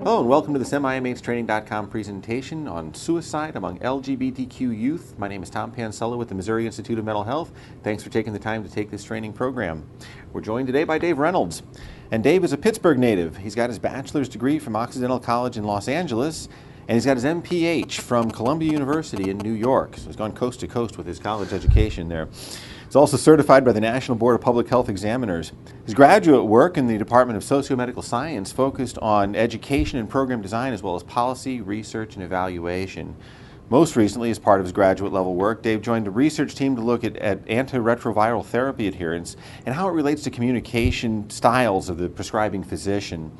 Hello and welcome to this MIMHtraining.com presentation on suicide among LGBTQ youth. My name is Tom Pansella with the Missouri Institute of Mental Health. Thanks for taking the time to take this training program. We're joined today by Dave Reynolds. And Dave is a Pittsburgh native. He's got his bachelor's degree from Occidental College in Los Angeles, and he's got his MPH from Columbia University in New York. So he's gone coast to coast with his college education there. He's also certified by the National Board of Public Health Examiners. His graduate work in the Department of Socio-Medical Science focused on education and program design as well as policy, research, and evaluation. Most recently, as part of his graduate level work, Dave joined a research team to look at antiretroviral therapy adherence and how it relates to communication styles of the prescribing physician.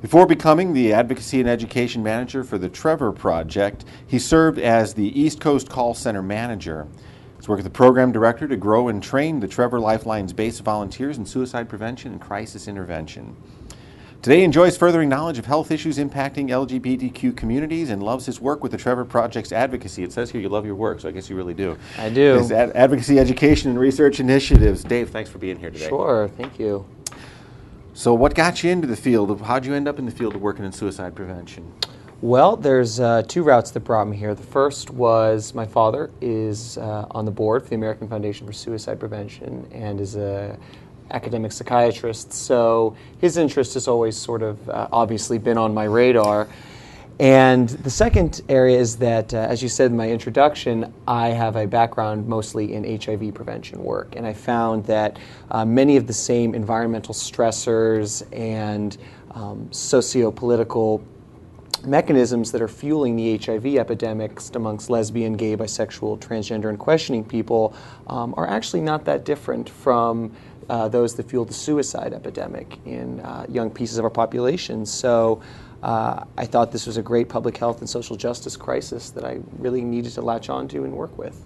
Before becoming the Advocacy and Education Manager for the Trevor Project, he served as the East Coast Call Center Manager. He's worked as the Program Director to grow and train the Trevor Lifeline's base of volunteers in suicide prevention and crisis intervention. Today he enjoys furthering knowledge of health issues impacting LGBTQ communities and loves his work with the Trevor Project's advocacy. It says here you love your work, so I guess you really do. I do. His advocacy, education, and research initiatives. Dave, thanks for being here today. Sure, thank you. So what got you into the field? How'd you end up in the field of working in suicide prevention? Well, there's two routes that brought me here. The first was my father is on the board for the American Foundation for Suicide Prevention and is a academic psychiatrist, so his interest has always sort of obviously been on my radar. And the second area is that, as you said in my introduction, I have a background mostly in HIV prevention work, and I found that many of the same environmental stressors and socio-political mechanisms that are fueling the HIV epidemics amongst lesbian, gay, bisexual, transgender, and questioning people are actually not that different from those that fuel the suicide epidemic in young pieces of our population. So I thought this was a great public health and social justice crisis that I really needed to latch onto and work with.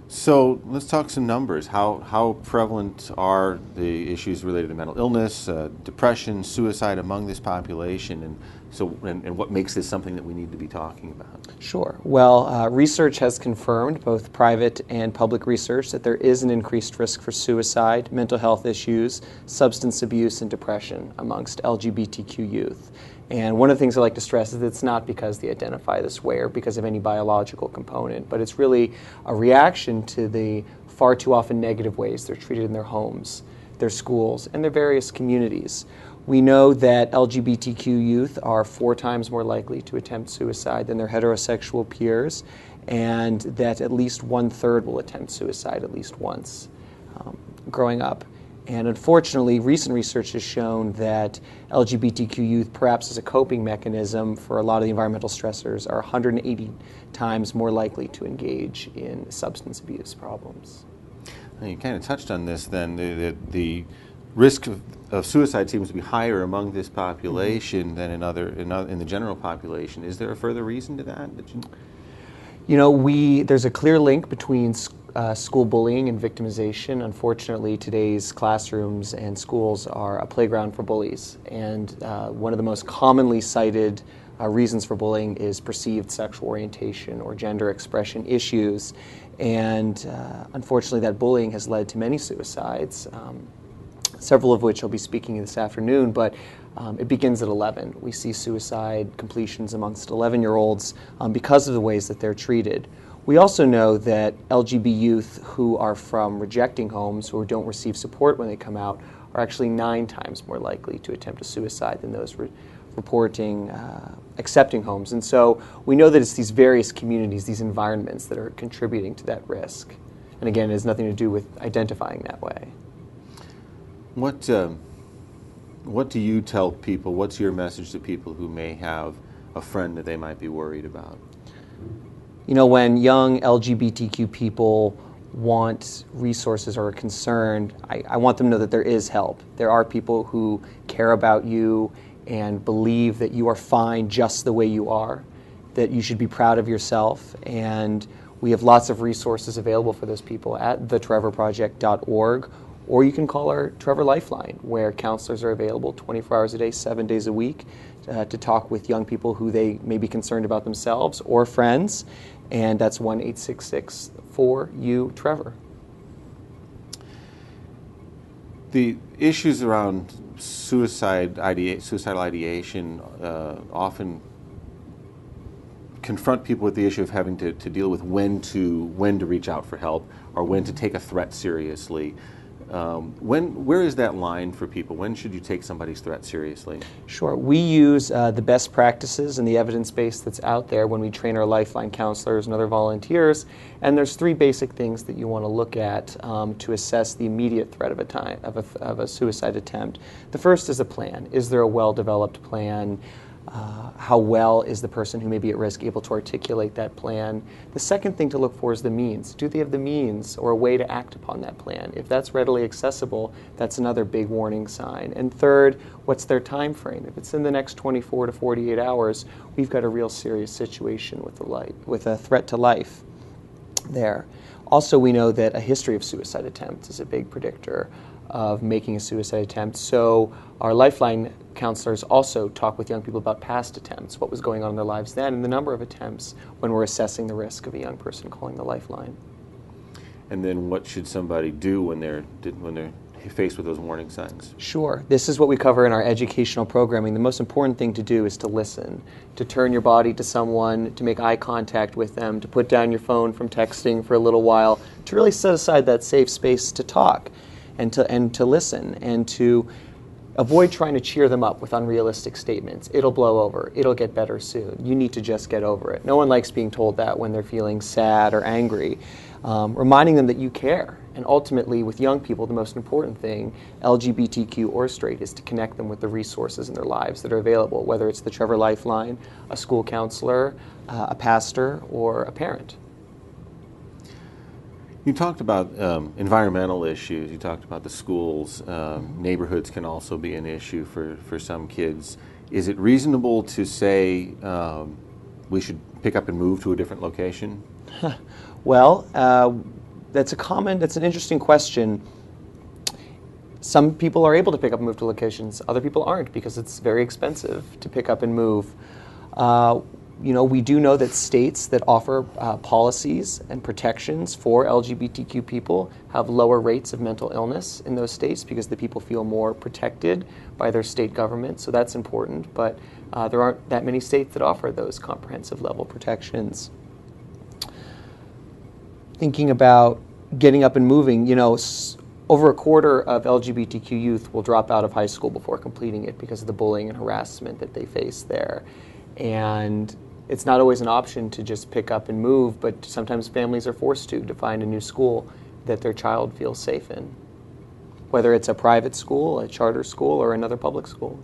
So let's talk some numbers. How prevalent are the issues related to mental illness, depression, suicide among this population, and what makes this something that we need to be talking about? Sure. Well, research has confirmed, both private and public research, that there is an increased risk for suicide, mental health issues, substance abuse, and depression amongst LGBTQ youth. And one of the things I like to stress is that it's not because they identify this way or because of any biological component, but it's really a reaction to the far too often negative ways they're treated in their homes, their schools, and their various communities. We know that LGBTQ youth are 4 times more likely to attempt suicide than their heterosexual peers, and that at least 1/3 will attempt suicide at least once growing up. And unfortunately, recent research has shown that LGBTQ youth, perhaps as a coping mechanism for a lot of the environmental stressors, are 180 times more likely to engage in substance abuse problems. You kind of touched on this then. The risk of suicide seems to be higher among this population than in the general population. Is there a further reason to that? There's a clear link between school bullying and victimization. Unfortunately, today's classrooms and schools are a playground for bullies, and one of the most commonly cited reasons for bullying is perceived sexual orientation or gender expression issues, and unfortunately that bullying has led to many suicides, several of which I'll be speaking this afternoon, but it begins at 11. We see suicide completions amongst 11-year-olds because of the ways that they're treated. We also know that LGB youth who are from rejecting homes, who don't receive support when they come out, are actually 9 times more likely to attempt a suicide than those reporting accepting homes. And so we know that it's these various communities, these environments that are contributing to that risk. And again, it has nothing to do with identifying that way. What do you tell people? What's your message to people who may have a friend that they might be worried about? When young LGBTQ people want resources or are concerned, I want them to know that there is help. There are people who care about you and believe that you are fine just the way you are, that you should be proud of yourself, and we have lots of resources available for those people at thetrevorproject.org Or you can call our Trevor Lifeline, where counselors are available 24 hours a day, 7 days a week, to talk with young people who they may be concerned about themselves or friends. And that's 1-866-4U-TREVOR. The issues around suicidal ideation often confront people with the issue of having to deal with when to reach out for help or when to take a threat seriously. Where is that line for people? When should you take somebody's threat seriously? Sure. We use the best practices and the evidence base that's out there when we train our Lifeline counselors and other volunteers. And there's 3 basic things that you want to look at to assess the immediate threat of a suicide attempt. The first is a plan. Is there a well-developed plan? How well is the person who may be at risk able to articulate that plan? The second thing to look for is the means. Do they have the means or a way to act upon that plan? If that's readily accessible, that's another big warning sign. And third, what's their time frame? If it's in the next 24 to 48 hours, we've got a real serious situation with a threat to life there. Also, we know that a history of suicide attempts is a big predictor of making a suicide attempt. So our Lifeline counselors also talk with young people about past attempts, what was going on in their lives then, and the number of attempts when we're assessing the risk of a young person calling the Lifeline. And then what should somebody do when they're faced with those warning signs? Sure. This is what we cover in our educational programming. The most important thing to do is to listen, to turn your body to someone, to make eye contact with them, to put down your phone from texting for a little while, to really set aside that safe space to talk and to listen, and to avoid trying to cheer them up with unrealistic statements. It'll blow over. It'll get better soon. You need to just get over it. No one likes being told that when they're feeling sad or angry. Reminding them that you care. And ultimately, with young people, the most important thing, LGBTQ or straight, is to connect them with the resources in their lives that are available, whether it's the Trevor Lifeline, a school counselor, a pastor, or a parent. You talked about environmental issues. You talked about the schools. Neighborhoods can also be an issue for some kids. Is it reasonable to say we should pick up and move to a different location? Well, that's an interesting question. Some people are able to pick up and move to locations. Other people aren't, because it's very expensive to pick up and move. We do know that states that offer policies and protections for LGBTQ people have lower rates of mental illness in those states because the people feel more protected by their state government. So that's important. But there aren't that many states that offer those comprehensive level protections. Thinking about getting up and moving, over a quarter of LGBTQ youth will drop out of high school before completing it because of the bullying and harassment that they face there. And it's not always an option to just pick up and move, but sometimes families are forced to find a new school that their child feels safe in, whether it's a private school, a charter school, or another public school.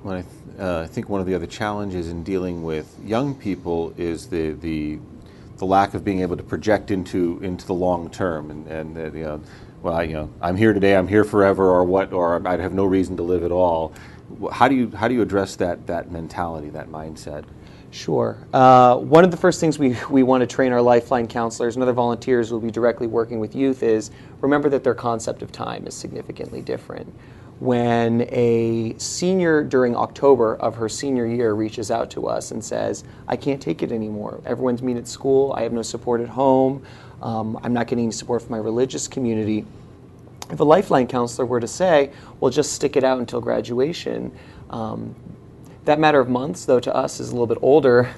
Well, I think one of the other challenges in dealing with young people is the lack of being able to project into the long term, and I'm here today, I'm here forever, or I'd have no reason to live at all. How do you address that mentality, that mindset? Sure. One of the first things we want to train our Lifeline counselors and other volunteers who will be directly working with youth is remember that their concept of time is significantly different. When a senior during October of her senior year reaches out to us and says, I can't take it anymore. Everyone's mean at school. I have no support at home. I'm not getting any support from my religious community. If a Lifeline counselor were to say, well, just stick it out until graduation, that matter of months, though to us is a little bit older,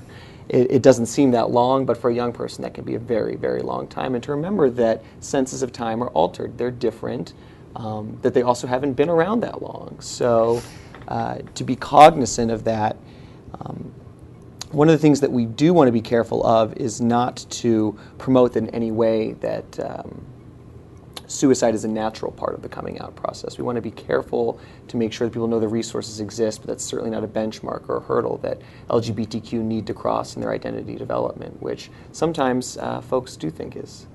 it doesn't seem that long, but for a young person that can be a very, very long time. And to remember that senses of time are altered. They're different, that they also haven't been around that long. So to be cognizant of that, one of the things that we do want to be careful of is not to promote in any way that suicide is a natural part of the coming out process. We want to be careful to make sure that people know the resources exist, but that's certainly not a benchmark or a hurdle that LGBTQ need to cross in their identity development, which sometimes folks do think is.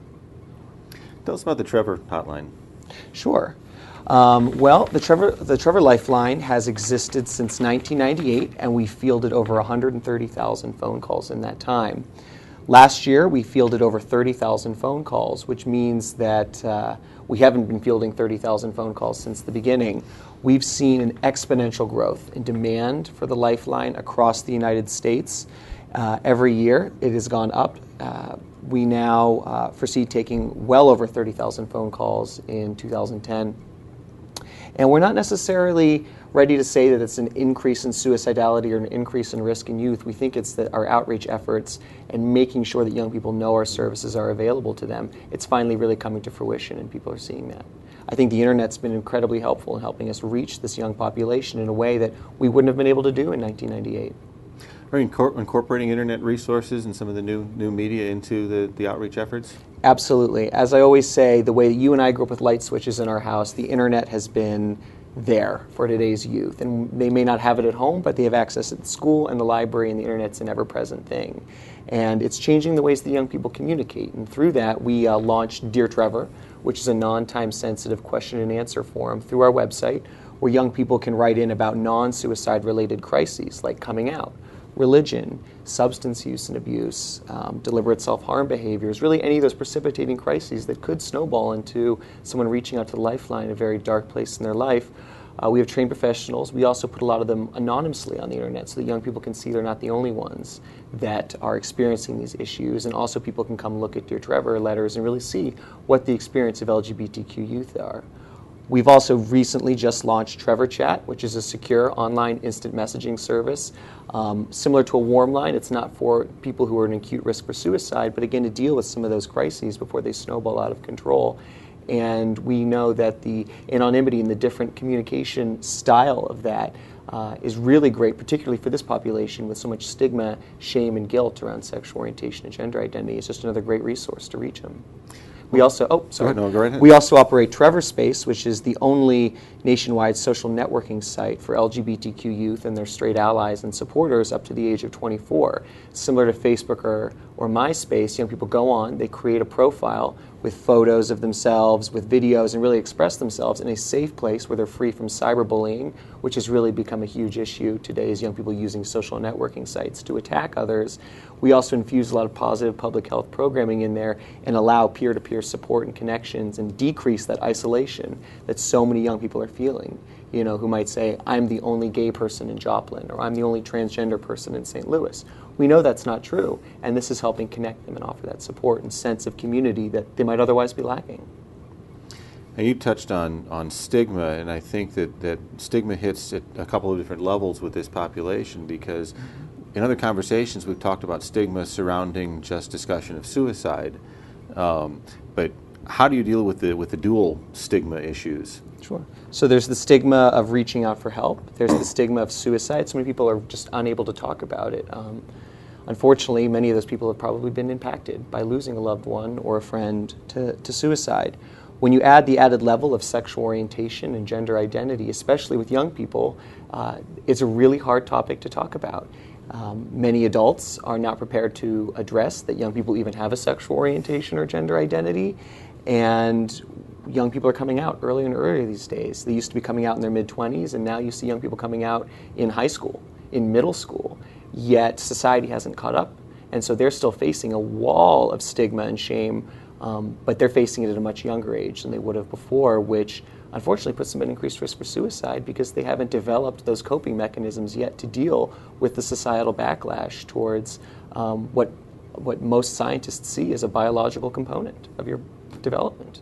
Tell us about the Trevor hotline. Sure. Well, the Trevor Lifeline has existed since 1998, and we fielded over 130,000 phone calls in that time. Last year, we fielded over 30,000 phone calls, which means that we haven't been fielding 30,000 phone calls since the beginning. We've seen an exponential growth in demand for the Lifeline across the United States. Every year, it has gone up. We now foresee taking well over 30,000 phone calls in 2010. And we're not necessarily ready to say that it's an increase in suicidality or an increase in risk in youth. We think it's that our outreach efforts and making sure that young people know our services are available to them, it's finally really coming to fruition and people are seeing that. I think the internet's been incredibly helpful in helping us reach this young population in a way that we wouldn't have been able to do in 1998. Are you incorporating internet resources and some of the new media into the outreach efforts? Absolutely. As I always say, the way that you and I grew up with light switches in our house, the internet has been there for today's youth. And they may not have it at home, but they have access at the school and the library, and the internet's an ever-present thing. And it's changing the ways that young people communicate. And through that, we launched Dear Trevor, which is a non-time sensitive question and answer forum through our website, where young people can write in about non-suicide related crises like coming out, religion, substance use and abuse, deliberate self-harm behaviors, really any of those precipitating crises that could snowball into someone reaching out to the Lifeline, a very dark place in their life. We have trained professionals. We also put a lot of them anonymously on the internet so that young people can see they're not the only ones that are experiencing these issues, and also people can come look at Dear Trevor letters and really see what the experience of LGBTQ youth are. We've also recently just launched Trevor Chat, which is a secure online instant messaging service. Similar to a warm line, it's not for people who are at an acute risk for suicide, but again, to deal with some of those crises before they snowball out of control. And we know that the anonymity and the different communication style of that is really great, particularly for this population with so much stigma, shame, and guilt around sexual orientation and gender identity. It's just another great resource to reach them. We also, Go right ahead. We also operate Trevor Space, which is the only nationwide social networking site for LGBTQ youth and their straight allies and supporters up to the age of 24. Similar to Facebook or MySpace, young people go on, they create a profile with photos of themselves, with videos, and really express themselves in a safe place where they're free from cyberbullying, which has really become a huge issue today as young people using social networking sites to attack others. We also infuse a lot of positive public health programming in there and allow peer-to-peer support and connections and decrease that isolation that so many young people are feeling. You know, who might say, I'm the only gay person in Joplin, or I'm the only transgender person in St. Louis. We know that's not true, and this is helping connect them and offer that support and sense of community that they might otherwise be lacking. Now, you touched on stigma, and I think that stigma hits at a couple of different levels with this population, because in other conversations we've talked about stigma surrounding just discussion of suicide, but how do you deal with the dual stigma issues? Sure. So there's the stigma of reaching out for help. There's the stigma of suicide. So many people are just unable to talk about it. Unfortunately, many of those people have probably been impacted by losing a loved one or a friend to suicide. When you add the added level of sexual orientation and gender identity, especially with young people, it's a really hard topic to talk about. Many adults are not prepared to address that young people even have a sexual orientation or gender identity, and young people are coming out earlier and earlier these days. They used to be coming out in their mid-20s, and now you see young people coming out in high school, in middle school, yet society hasn't caught up, and so they're still facing a wall of stigma and shame, but they're facing it at a much younger age than they would have before, which unfortunately puts them at increased risk for suicide because they haven't developed those coping mechanisms yet to deal with the societal backlash towards what most scientists see as a biological component of your development.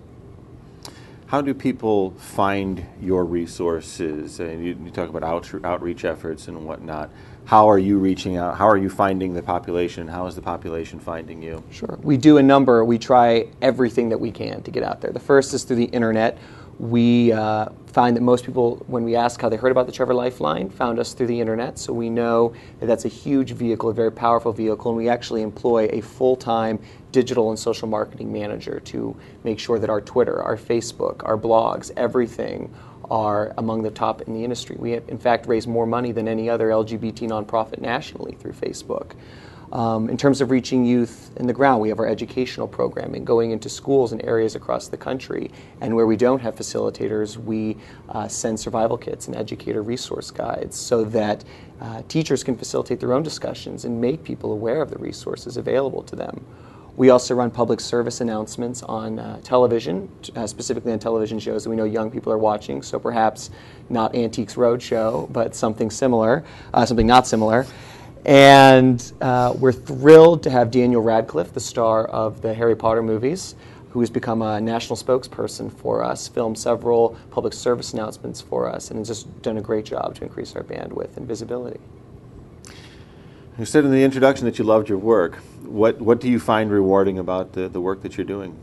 How do people find your resources? And you talk about outreach efforts and whatnot. How are you reaching out? How are you finding the population? How is the population finding you? Sure. We do a number. We try everything that we can to get out there. The first is through the internet. We find that most people, when we ask how they heard about the Trevor Lifeline, found us through the internet. So we know that that's a huge vehicle, a very powerful vehicle, and we actually employ a full-time digital and social marketing manager to make sure that our Twitter, our Facebook, our blogs, everything are among the top in the industry. We have, in fact, raised more money than any other LGBT nonprofit nationally through Facebook. In terms of reaching youth in the ground, we have our educational programming going into schools in areas across the country. And where we don't have facilitators, we send survival kits and educator resource guides so that teachers can facilitate their own discussions and make people aware of the resources available to them. We also run public service announcements on television, specifically on television shows that we know young people are watching, so perhaps not Antiques Roadshow, but something similar, something not similar. And we're thrilled to have Daniel Radcliffe, the star of the Harry Potter movies, who has become a national spokesperson for us, filmed several public service announcements for us, and has just done a great job to increase our bandwidth and visibility. You said in the introduction that you loved your work. What do you find rewarding about the work that you're doing?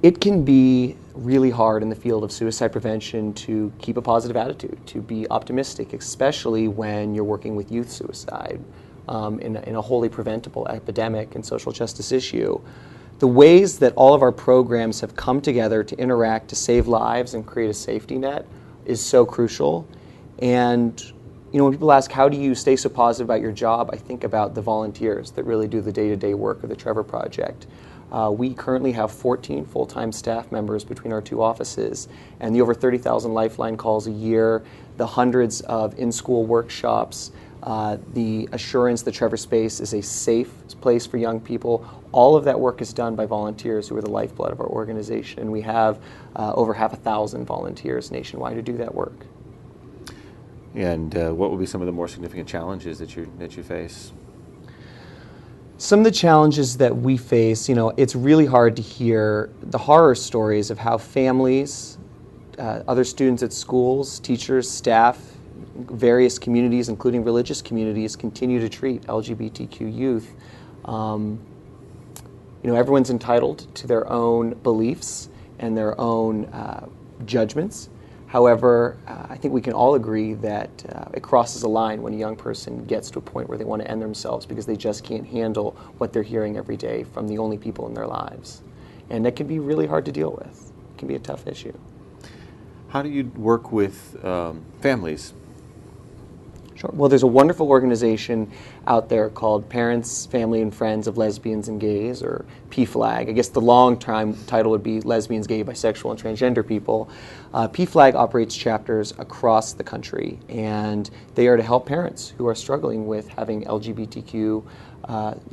It can be really hard in the field of suicide prevention to keep a positive attitude, to be optimistic, especially when you're working with youth suicide in a wholly preventable epidemic and social justice issue. The ways that all of our programs have come together to interact, to save lives and create a safety net is so crucial. And when people ask, how do you stay so positive about your job, I think about the volunteers that really do the day-to-day work of the Trevor Project. We currently have 14 full-time staff members between our two offices, and the over 30,000 Lifeline calls a year, the hundreds of in-school workshops, the assurance that Trevor Space is a safe place for young people. All of that work is done by volunteers who are the lifeblood of our organization, and we have over 1,000 volunteers nationwide who do that work. And what will be some of the more significant challenges that you face? Some of the challenges that we face, it's really hard to hear the horror stories of how families, other students at schools, teachers, staff, various communities, including religious communities, continue to treat LGBTQ youth. Everyone's entitled to their own beliefs and their own judgments. However, I think we can all agree that it crosses a line when a young person gets to a point where they want to end themselves because they just can't handle what they're hearing every day from the only people in their lives. And that can be really hard to deal with. It can be a tough issue. How do you work with families? Sure. Well, there's a wonderful organization out there called Parents, Family, and Friends of Lesbians and Gays, or PFLAG. I guess the long-time title would be Lesbians, Gay, Bisexual, and Transgender People. PFLAG operates chapters across the country, and they are to help parents who are struggling with having LGBTQ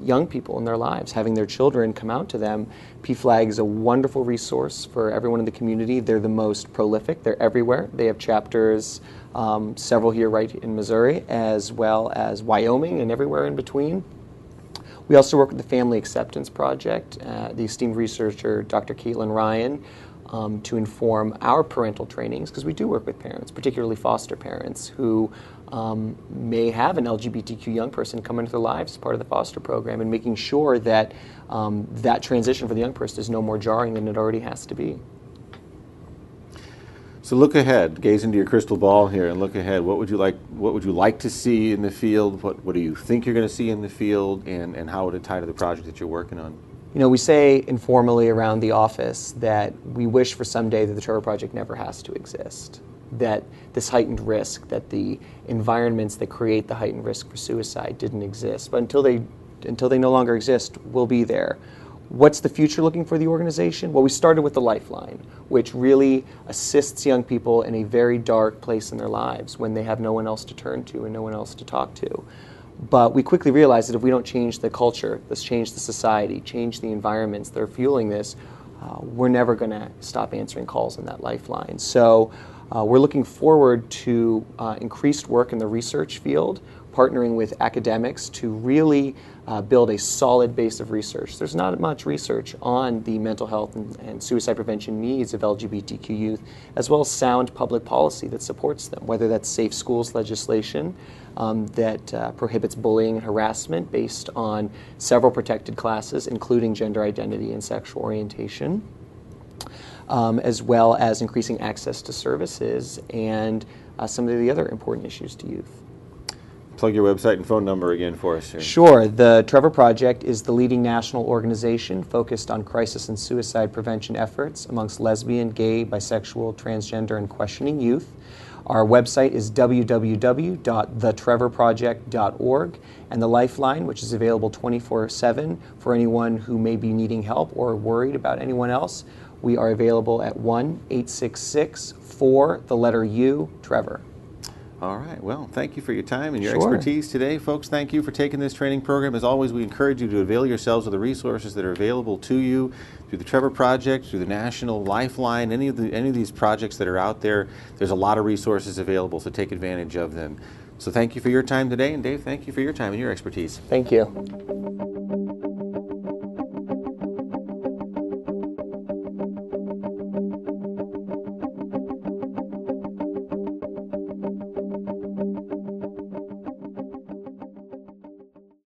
young people in their lives, having their children come out to them. PFLAG is a wonderful resource for everyone in the community. They're the most prolific. They're everywhere. They have chapters, several here right in Missouri, as well as Wyoming and everywhere in between. We also work with the Family Acceptance Project, the esteemed researcher Dr. Caitlin Ryan, to inform our parental trainings, because we do work with parents, particularly foster parents, who may have an LGBTQ young person come into their lives as part of the foster program, and making sure that that transition for the young person is no more jarring than it already has to be. So look ahead, gaze into your crystal ball here and look ahead. What would you like to see in the field? What do you think you're going to see in the field, and how would it tie to the project that you're working on? We say informally around the office that we wish for someday that the Trevor Project never has to exist, that this heightened risk, that the environments that create the heightened risk for suicide didn't exist. But until they no longer exist, we'll be there. What's the future looking for the organization? Well, we started with the Lifeline, which really assists young people in a very dark place in their lives when they have no one else to turn to and no one else to talk to. But we quickly realized that if we don't change the culture, let's change the society, change the environments that are fueling this, we're never going to stop answering calls on that Lifeline. So we're looking forward to increased work in the research field, partnering with academics to really build a solid base of research. There's not much research on the mental health and suicide prevention needs of LGBTQ youth, as well as sound public policy that supports them, whether that's safe schools legislation that prohibits bullying and harassment based on several protected classes, including gender identity and sexual orientation, as well as increasing access to services and some of the other important issues to youth. Plug your website and phone number again for us here. Sure. The Trevor Project is the leading national organization focused on crisis and suicide prevention efforts amongst lesbian, gay, bisexual, transgender, and questioning youth. Our website is www.thetrevorproject.org, and the Lifeline, which is available 24/7 for anyone who may be needing help or worried about anyone else. We are available at 1-866-4, the letter U, Trevor. All right. Well, thank you for your time and your Sure. expertise today. Folks, thank you for taking this training program. As always, we encourage you to avail yourselves of the resources that are available to you through the Trevor Project, through the National Lifeline, any of these projects that are out there. There's a lot of resources available, so take advantage of them. So thank you for your time today. And Dave, thank you for your time and your expertise. Thank you.